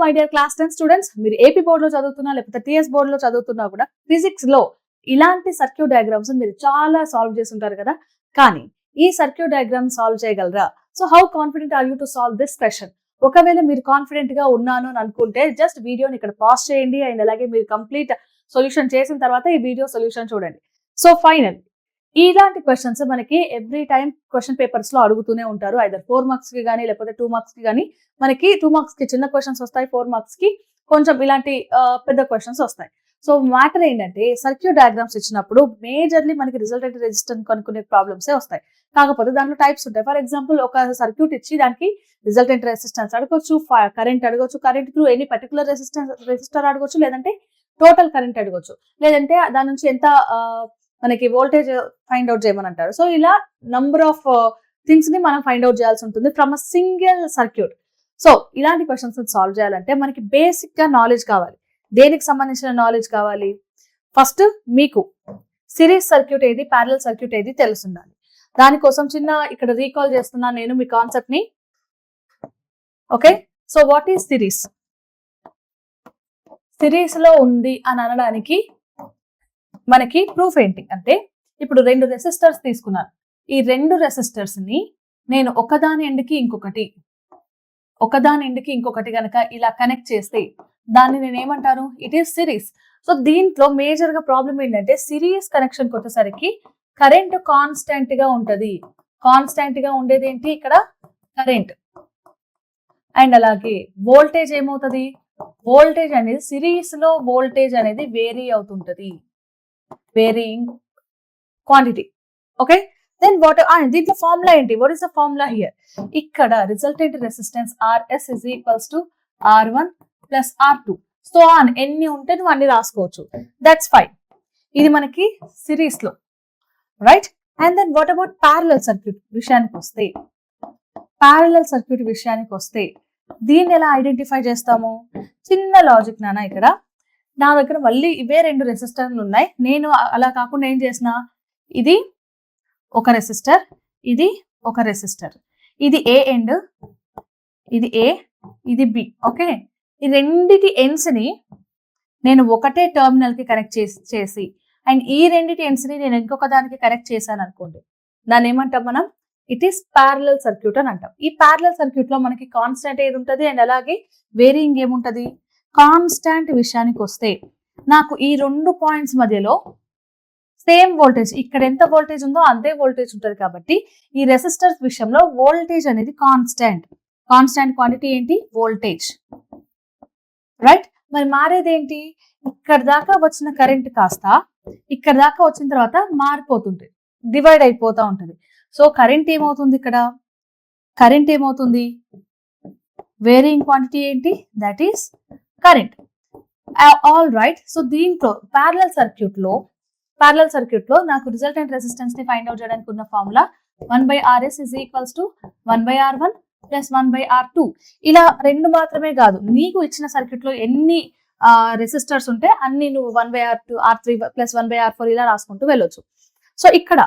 My dear class 10 students, మీరు AP బోర్డులో చదువుతున్నా లేకపోతే టీఎస్ బోర్డులో చదువుతున్నా కూడా ఫిజిక్స్ లో ఇలాంటి సర్క్యూట్ డయాగ్రామ్స్ మీరు చాలా సాల్వ్ చేసి ఉంటారు కదా. కానీ ఈ సర్క్యూట్ డయాగ్రామ్ సాల్వ్ చేయగలరా? So how confident are you to solve this question? ఒకవేళ మీరు కాన్ఫిడెంట్ గా ఉన్నాను అని అనుకుంటే జస్ట్ వీడియోని ఇక్కడ పాజ్ చేయండి అండ్ అలాగే మీరు కంప్లీట్ సొల్యూషన్ చేసిన తర్వాత ఈ వీడియో సొల్యూషన్ చూడండి. సో ఫైనల్ ఇలాంటి క్వశ్చన్స్ మనకి ఎవ్రీ టైం క్వశ్చన్ పేపర్స్ లో అడుగుతూనే ఉంటారు. ఐదర్ 4 మార్క్స్ కి కానీ లేకపోతే 2 మార్క్స్ కి కానీ. మనకి 2 మార్క్స్ కి చిన్న క్వశ్చన్స్ వస్తాయి, 4 మార్క్స్ కి కొంచెం ఇలాంటి పెద్ద క్వశ్చన్స్ వస్తాయి. సో మ్యాటర్ ఏంటంటే సర్క్యూట్ డయాగ్రామ్స్ ఇచ్చినప్పుడు మేజర్లీ మనకి రిజల్టెంట్ రెసిస్టెన్స్ కనుక్కునే ప్రాబ్లమ్సే వస్తాయి. కాకపోతే దాంట్లో టైప్స్ ఉంటాయి. ఫర్ ఎగ్జాంపుల్ ఒక సర్క్యూట్ ఇచ్చి దానికి రిజల్టెంట్ రెసిస్టెన్స్ అడగొచ్చు, కరెంట్ అడగొచ్చు, current through any particular resistor అడగొచ్చు, లేదంటే టోటల్ కరెంట్ అడగొచ్చు, లేదంటే దాని నుంచి ఎంత మనకి వోల్టేజ్ ఫైండ్ అవుట్ చేయమని అంటారు. సో ఇలా నంబర్ ఆఫ్ థింగ్స్ ని మనం ఫైండ్ అవుట్ చేయాల్సి ఉంటుంది from a single circuit. So ఇలాంటి క్వశ్చన్స్ సాల్వ్ చేయాలంటే మనకి బేసిక్ గా నాలెడ్జ్ కావాలి. దేనికి సంబంధించిన నాలెడ్జ్ కావాలి? ఫస్ట్ మీకు సిరీస్ సర్క్యూట్ ఏది, ప్యారలల్ సర్క్యూట్ ఏది తెలుసుండాలి. దానికోసం చిన్న ఇక్కడ రీకాల్ చేస్తున్నా నేను మీ కాన్సెప్ట్ ని. Okay, so what is series? Series లో ఉంది అని అనడానికి మనకి ప్రూఫ్ ఏంటి అంటే, ఇప్పుడు 2 రెసిస్టర్స్ తీసుకున్నాను. ఈ 2 రెసిస్టర్స్ ని నేను ఒకదాని ఎండ్కి ఇంకొకటి కనుక ఇలా కనెక్ట్ చేస్తే దాన్ని నేను ఏమంటాను? It is series. సో దీంట్లో మేజర్ గా ప్రాబ్లం ఏంటంటే సిరీస్ కనెక్షన్ కొట్టేసరికి కరెంట్ కాన్స్టెంట్ గా ఉంటది. కాన్స్టెంట్ గా ఉండేది ఏంటి? ఇక్కడ కరెంట్. అండ్ అలాగే వోల్టేజ్ ఏమవుతుంది? వోల్టేజ్ అనేది సిరీస్ లో వోల్టేజ్ అనేది వేరీ అవుతుంటది, varying quantity. Okay, then what దీంట్లో ఫార్ములా ఏంటి? What is the formula here? ఇక్కడ resultant resistance RS is equals to R1 plus R2. So on ఎన్ని ఉంటే నువ్వు అన్ని రాసుకోవచ్చు. That's fine. ఇది మనకి సిరీస్ లో, right? And then what about parallel circuit విషయానికి వస్తే దీన్ని ఎలా ఐడెంటిఫై చేస్తాము? చిన్న లాజిక్ నాన్న. ఇక్కడ నా దగ్గర మళ్ళీ ఇవే 2 రెసిస్టర్లు ఉన్నాయి. నేను అలా కాకుండా ఏం చేసిన, ఇది ఒక రెసిస్టర్, ఇది ఒక రెసిస్టర్, ఇది ఏ ఎండ్, ఇది ఏ, ఇది బి. ఓకే, ఈ రెండిటి ఎండ్స్ ని నేను ఒకటే టెర్మినల్ కి కనెక్ట్ చేసి అండ్ ఈ రెండిటి ఎండ్స్ ని నేను ఇంకొక దానికి కనెక్ట్ చేశాను అనుకోండి, దాన్ని ఏమంటాం మనం? ఇట్ ఈస్ ప్యారలల్ సర్క్యూట్ అని అంటాం. ఈ ప్యారలల్ సర్క్యూట్ లో మనకి కాన్స్టెంట్ ఏది ఉంటుంది అండ్ అలాగే వేరియింగ్ ఏముంటది? కాన్స్టాంట్ విషయానికి వస్తే నాకు ఈ 2 పాయింట్స్ మధ్యలో సేమ్ వోల్టేజ్, ఇక్కడ ఎంత వోల్టేజ్ ఉందో అంతే వోల్టేజ్ ఉంటుంది. కాబట్టి ఈ రెసిస్టర్స్ విషయంలో వోల్టేజ్ అనేది కాన్స్టాంట్ క్వాంటిటీ ఏంటి? Voltage, right? మరి మారేది ఏంటి? ఇక్కడ దాకా వచ్చిన కరెంట్ కాస్త ఇక్కడ దాకా వచ్చిన తర్వాత మారిపోతుంది, డివైడ్ అయిపోతా ఉంటుంది. సో కరెంట్ ఏమవుతుంది? ఇక్కడ కరెంట్ ఏమవుతుంది? వేరియింగ్ క్వాంటిటీ ఏంటి? That is current. All right. So దీంట్లో ప్యారలల్ సర్క్యూట్ లో నాకు రిజల్టెంట్ రెసిస్టెన్స్ ని ఫైండ్ అవుట్ చేయడానికి ఉన్న formula 1/RS is equals to 1/R1 plus 1/R2. ఇలా 2 మాత్రమే కాదు, నీకు ఇచ్చిన సర్క్యూట్ లో ఎన్ని రెసిస్టర్స్ ఉంటే అన్ని నువ్వు 1/R2 R3 plus 1/R4 ఇలా రాసుకుంటూ వెళ్ళొచ్చు. సో ఇక్కడ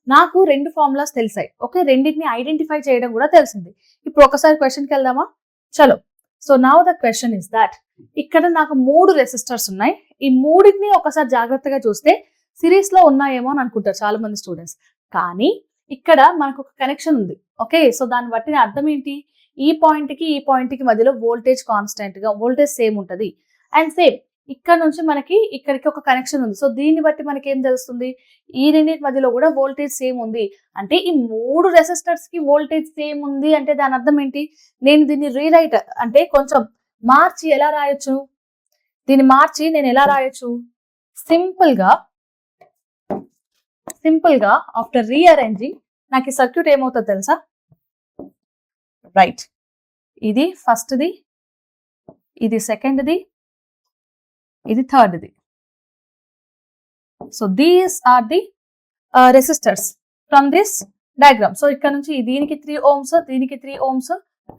నాకు 2 ఫార్ములాస్ తెలిసాయి. ఓకే, రెండింటిని ఐడెంటిఫై చేయడం కూడా తెలిసింది. ఇప్పుడు ఒకసారి క్వశ్చన్కి వెళ్దామా? చలో. So now the question is that, ఇక్కడ నాకు 3 రెసిస్టర్స్ ఉన్నాయి. ఈ మూడింటిని ఒకసారి జాగ్రత్తగా చూస్తే సిరీస్ లో ఉన్నాయేమో అని అనుకుంటారు చాలా మంది స్టూడెంట్స్. కానీ ఇక్కడ మనకు ఒక కనెక్షన్ ఉంది. ఓకే, సో దాన్ని బట్టి అర్థం ఏంటి? ఈ పాయింట్ కి మధ్యలో వోల్టేజ్ కాన్స్టెంట్ గా, వోల్టేజ్ సేమ్ ఉంటది. అండ్ సేమ్ ఇక్కడ నుంచి మనకి ఇక్కడికి ఒక కనెక్షన్ ఉంది. సో దీన్ని బట్టి మనకి ఏం తెలుస్తుంది? ఈ రెండింటి మధ్యలో కూడా వోల్టేజ్ సేమ్ ఉంది. అంటే ఈ 3 రెసిస్టర్స్ కి వోల్టేజ్ సేమ్ ఉంది అంటే దాని అర్థం ఏంటి? నేను దీన్ని రీరైట్ అంటే కొంచెం మార్చి ఎలా రాయొచ్చు? దీన్ని మార్చి నేను ఎలా రాయొచ్చు? సింపుల్ గా ఆఫ్టర్ రీఅరేంజింగ్ నాకు ఈ సర్క్యూట్ ఏమవుతుంది తెలుసా? రైట్, ఇది ఫస్ట్ది, ఇది సెకండ్ది, ఇది థర్డ్ది. So these are the resistors from this diagram. So ఇక్కడ నుంచి దీనికి 3 ohms, దీనికి 3 ohms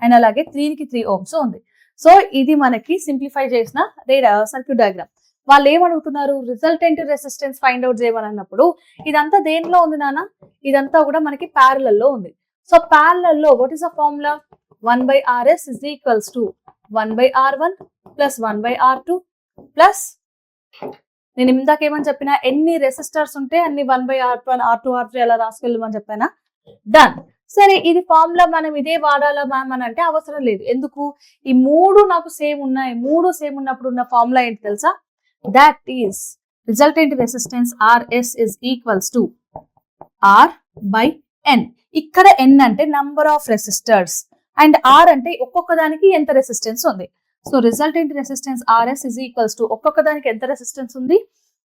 అండ్ అలాగే దీనికి 3 ohms ఉంది. సో ఇది మనకి సింప్లిఫై చేసిన సర్క్యూట్ డయాగ్రామ్. వాళ్ళు ఏమడుగుతున్నారు? రిజల్టెంట్ రెసిస్టెన్స్ ఫైండ్ అవుట్ చేయమని అన్నప్పుడు ఇదంతా దేంట్లో ఉంది నాన్న? ఇదంతా కూడా మనకి ప్యారలల్ లో ఉంది. సో ప్యారలల్ లో what is the formula? 1/RS is equals to 1/R1 plus 1/R2 plus నేను ఇందాక ఏమని చెప్పినా ఎన్ని రెసిస్టర్స్ ఉంటే అన్ని 1/R1 R2 R3 అలా రాసుకెళ్ళమని చెప్పానా. డన్. సరే ఇది ఫార్ములా మనం ఇదే వాడాలా మ్యామ్ అని అంటే అవసరం లేదు. ఎందుకు? ఈ మూడు నాకు సేమ్ ఉన్నాయి. మూడు సేమ్ ఉన్నప్పుడు ఉన్న ఫార్ములా ఏంటి తెలుసా? That is resultant resistance RS is equals to R/N. ఇక్కడ N అంటే number of resistors and R అంటే ఒక్కొక్క దానికి ఎంత రెసిస్టెన్స్ ఉంది. So resultant resistance RS is equals to ఒక్కొక్క దానికి ఎంత రెసిస్టెన్స్ ఉంది?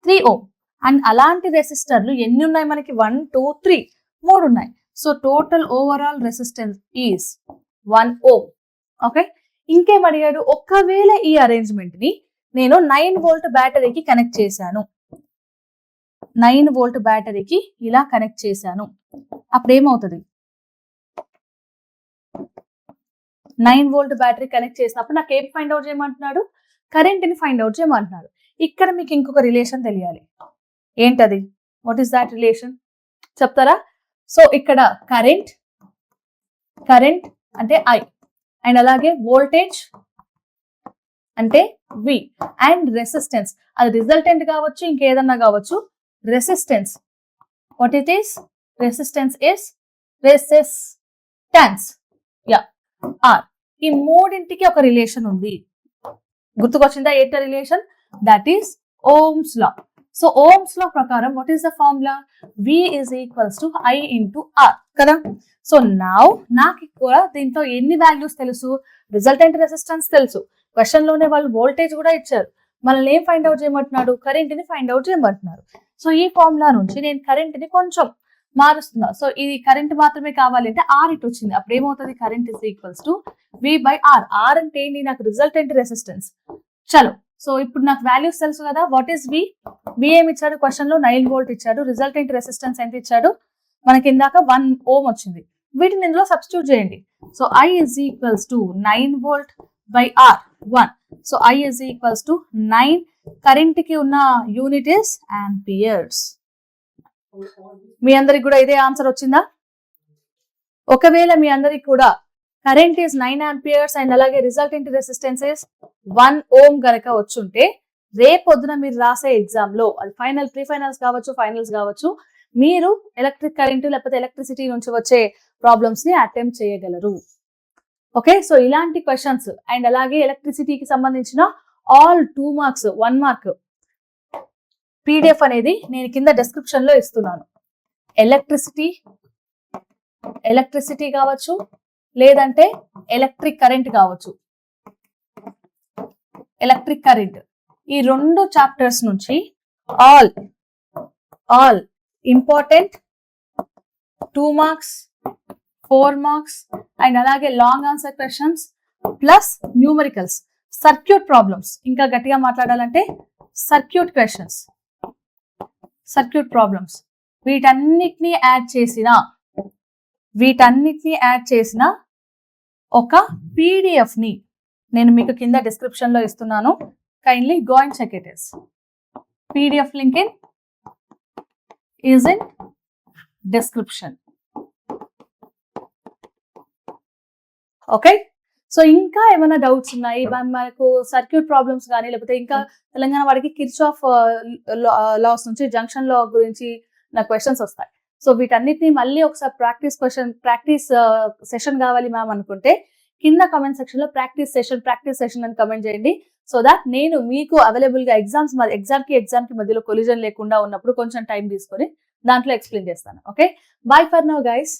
3 ohm. అండ్ అలాంటి రెసిస్టర్లు ఎన్ని ఉన్నాయి మనకి? 1 2 3 మూడు ఉన్నాయి. So total overall resistance is 1 ohm. Okay, ఇంకేం అడిగాడు? ఒకవేళ ఈ అరేంజ్మెంట్ ని నేను 9 volt బ్యాటరీకి కనెక్ట్ చేశాను, 9 volt బ్యాటరీకి ఇలా కనెక్ట్ చేశాను, అప్పుడు ఏమవుతుంది? 9 volt బ్యాటరీ కనెక్ట్ చేసినప్పుడు నాకు ఏం ఫైండ్ అవుట్ చేయమంటున్నాడు? కరెంట్ ని ఫైండ్ అవుట్ చేయమంటున్నాడు. ఇక్కడ మీకు ఇంకొక రిలేషన్ తెలియాలి. ఏంటది? వాట్ ఈస్ దాట్ రిలేషన్ చెప్తారా? సో ఇక్కడ కరెంట్ అంటే I అండ్ అలాగే వోల్టేజ్ అంటే V అండ్ రెసిస్టెన్స్, అది రిజల్టెంట్ కావచ్చు ఇంకేదన్నా కావచ్చు. Resistance what it is? Resistance is resistance R. ఈ మూడింటికి ఒక రిలేషన్ ఉంది. గుర్తుకొచ్చిందా? ఏంట relation? That is Ohm's law. So Ohm's law ప్రకారం what is the formula? V is equals to I into R కదా. సో నౌ నాకు కూడా దీంతో ఎన్ని వాల్యూస్ తెలుసు? రిజల్టెంట్ రెసిస్టెన్స్ తెలుసు. క్వశ్చన్ లోనే వాళ్ళు వోల్టేజ్ కూడా ఇచ్చారు. మనల్ని ఏం ఫైండ్ అవుట్ చేయమంటున్నాడు? కరెంట్ ని ఫైండ్ అవుట్ చేయమంటున్నారు. సో ఈ ఫార్ములా నుంచి నేను కరెంట్ ని కొంచెం మారుస్తున్నా. సో ఇది కరెంట్ మాత్రమే కావాలంటే R ఇటు వచ్చింది. అప్పుడు ఏమవుతుంది? Current is equals to V/R. R అంటే ఏంటి? నాకు రిజల్టెంట్ రెసిస్టెన్స్. చలో, సో ఇప్పుడు నాకు వాల్యూస్ తెలుసు కదా. What is V? V ఏమి ఇచ్చాడు? క్వశ్చన్ లో 9 volt ఇచ్చాడు. రిజల్టెంట్ రెసిస్టెన్స్ ఎంత ఇచ్చాడు? మనకి ఇందాక 1 ohm వచ్చింది. వీటిని ఇందులో సబ్స్టిట్యూట్ చేయండి. So I is equals to 9 volt by R 1. So I is equals to 9. Current కి ఉన్న యూనిట్ ఇస్ ఆంపియర్స్. మీ అందరికి కూడా ఇదే ఆన్సర్ వచ్చిందా? ఒకవేళ మీ అందరికి కూడా కరెంట్ ఈస్ 9 amperes అండ్ అలాగే రిజల్టెంట్ రెసిస్టెన్స్ ఇస్ 1 ohm గనక వచ్చుంటే రేపొద్దున మీరు రాసే ఎగ్జామ్ లో, అది ఫైనల్, ప్రీ ఫైనల్స్ కావచ్చు, ఫైనల్స్ కావచ్చు, మీరు ఎలక్ట్రిక్ కరెంట్ లేకపోతే ఎలక్ట్రిసిటీ నుంచి వచ్చే ప్రాబ్లమ్స్ ని అటెంప్ట్ చేయగలరు. ఓకే, సో ఇలాంటి క్వశ్చన్స్ అండ్ అలాగే ఎలక్ట్రిసిటీకి సంబంధించిన ఆల్ 2 marks 1 mark PDF అనేది నేను కింద డిస్క్రిప్షన్ లో ఇస్తున్నాను. ఎలక్ట్రిసిటీ కావచ్చు, లేదంటే ఎలక్ట్రిక్ కరెంట్ కావచ్చు. ఎలక్ట్రిక్ కరెంట్ ఈ 2 చాప్టర్స్ నుంచి all important 2 marks 4 marks and అలాగే long answer questions plus numericals, circuit problems, ఇంకా గట్టిగా మాట్లాడాలంటే సర్క్యూట్ క్వశ్చన్స్, సర్క్యూట్ ప్రాబ్లమ్స్, వీటన్నిటిని యాడ్ చేసిన ఒక PDF ని నేను మీకు కింద డిస్క్రిప్షన్ లో ఇస్తున్నాను. Kindly go and check it. Is PDF link is in description. Okay, so ఇంకా ఏమైనా డౌట్స్ ఉన్నాయి మనకు సర్క్యూట్ ప్రాబ్లమ్స్ కానీ, లేకపోతే ఇంకా తెలంగాణ వాడికి కిర్చాఫ్ లాస్ నుంచి జంక్షన్ లా గురించి నా క్వశ్చన్స్ వస్తాయి. సో వీటన్నిటిని మళ్ళీ ఒకసారి ప్రాక్టీస్ సెషన్ కావాలి మ్యామ్ అనుకుంటే కింద కమెంట్ సెక్షన్ లో ప్రాక్టీస్ సెషన్ అని కమెంట్ చేయండి. సో దాట్ నేను మీకు అవైలబుల్ గా ఎగ్జామ్ కి మధ్యలో కొలిజన్ లేకుండా ఉన్నప్పుడు కొంచెం టైం తీసుకొని దాంట్లో ఎక్స్ప్లెయిన్ చేస్తాను. Okay, by for now guys.